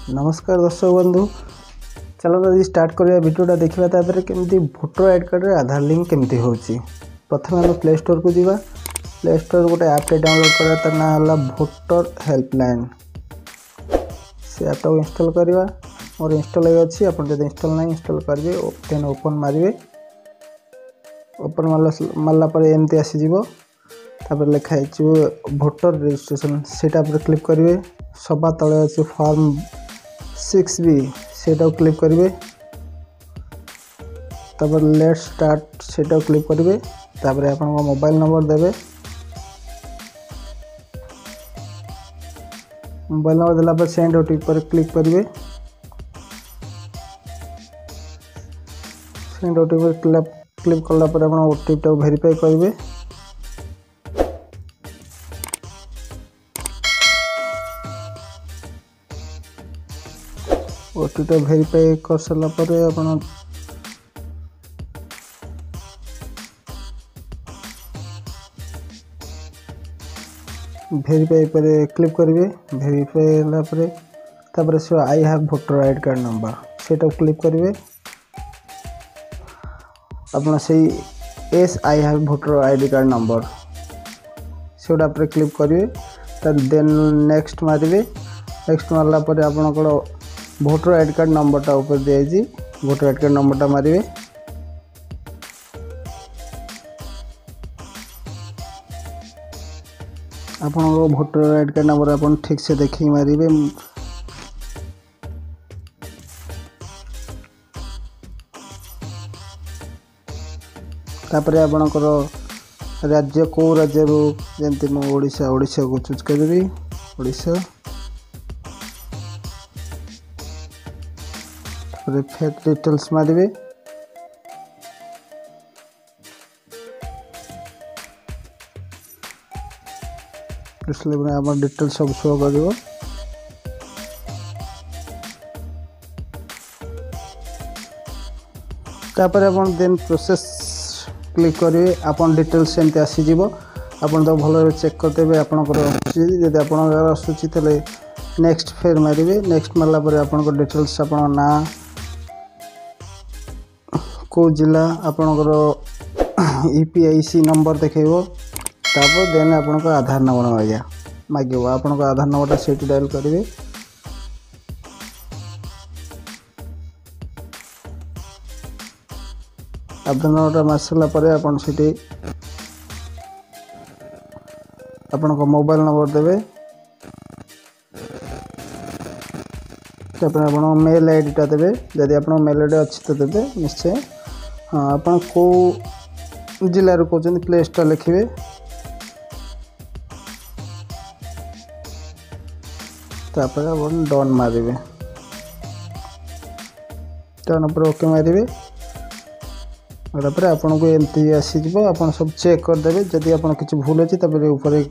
नमस्कार दर्शक बंधु, चलो आज स्टार्ट करिया वीडियोटा देखा तादरे केमती भोटर आईडी कार्ड रे आधार लिंक केमती होची। प्रथम हम प्ले स्टोर को जीवा। प्ले स्टोर गोटे ऐप डाउनलोड करा तार ना हला भोटर हेल्पलाइन। से ऐप को इंस्टॉल करवा और इंस्टॉल है अच्छी अपन जब इंस्टॉल नहीं इंस्टॉल करेंगे देन ओपन मारे। ओपन मारला पर एमती आसीज तापर लिखाई भोटर रजिस्ट्रेशन सेटा पर क्लिक करेंगे। सभा तले अच्छे फॉर्म 6B सेटा क्लिक करेंगे। तापर लेट स्टार्ट सेटा क्लिक करेंगे। तापर आपन मोबाइल नंबर देवे। मोबाइल नंबर देला पर सेंड ओटीपी पर क्लिक करेंगे। सेंड ओटीपी पर क्लिक करला पर आपन ओटीपी टा वेरीफाई करेंगे। ओटीपी वेरीफाई कर सारा पर अपन वेरीफाई पर क्लिक करेंगे। वेरीफाई होला पर तापर से I have voter ID card number सेटा क्लिक करेंगे। अपना से S I have voter ID card number सेटा पर क्लिक करेंगे। तब देन नेक्स्ट मारे। नेक्स्ट मारला पर आपनकर भोटर आईडी कार्ड नंबरटा ऊपर दिखाई। भोटर आईडी कार्ड नंबरटा मारे। आपन भोटर आईडी कार्ड नंबर अपन ठीक से देखी मारे। तापर आपनकर राज्य को राज्य जमती ओडिशा ओडिशा को चूज करी। ओडिशा फेक डिटेल्स मारे। इसलिए आप डिटेल्स सब शो कर देन प्रोसेस क्लिक करेंगे। आपन डिटेल्स एमती आसीज आपन तो भल चेक करदेवे। आपंकर आप आसूची तेल नेक्स्ट फेर मारे। नेक्स्ट मारला पर आपन डिटेल्स आप ना को जिला आपनकर ईपीआईसी नंबर देखेबो। तापर देन आपन आधार नंबर मागे आपन आधार नंबरटा से डायल करेंगे। आधार नंबरटा मार सारा पर आपन से आपन मोबाइल नंबर देवे। तापर आपन मेल आईडीटा देवे। जदि आपन मेल आईडी अच्छी तो देवे निश्चय। हाँ आपन को जिले कहते प्लेसटा लिखे। तापर अपन डन मारे। डन पर ओके मारे। मारा आपन को एमती आसीज आपन सब चेक करदे। जदि आपन किसी भूल अच्छी तापर ऊपर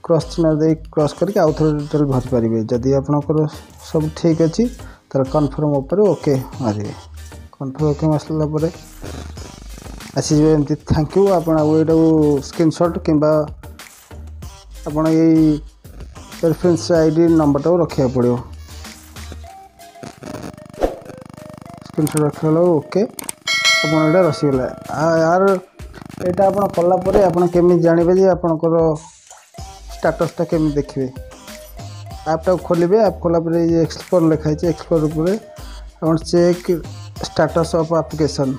क्रॉस चिन्ह दे क्रॉस करके आउ थे डिटेल भरी पारे। जदि आपनकर सब ठीक अच्छी तार कन्फर्म ऊपर ओके मारे। कन्फर्म ओके मारला पर आसीज एमती थैंक यू। आप स्क्रीनशॉट किंबा आपन यही रेफरेंस आईडी नंबरटा रखा पड़ो। स्क्रीनशॉट रखा ओके अपन ये रसीगला यार। यहाँ आप कलापर आप केमी जानवे जे आपंकर स्टाटसटा केमी देखिए। ऐपटा खोलिए। ऐप खोला पर एक्सप्लोर लिखाई। एक्सप्लोर पर चेक स्टाटस ऑफ एप्लिकेशन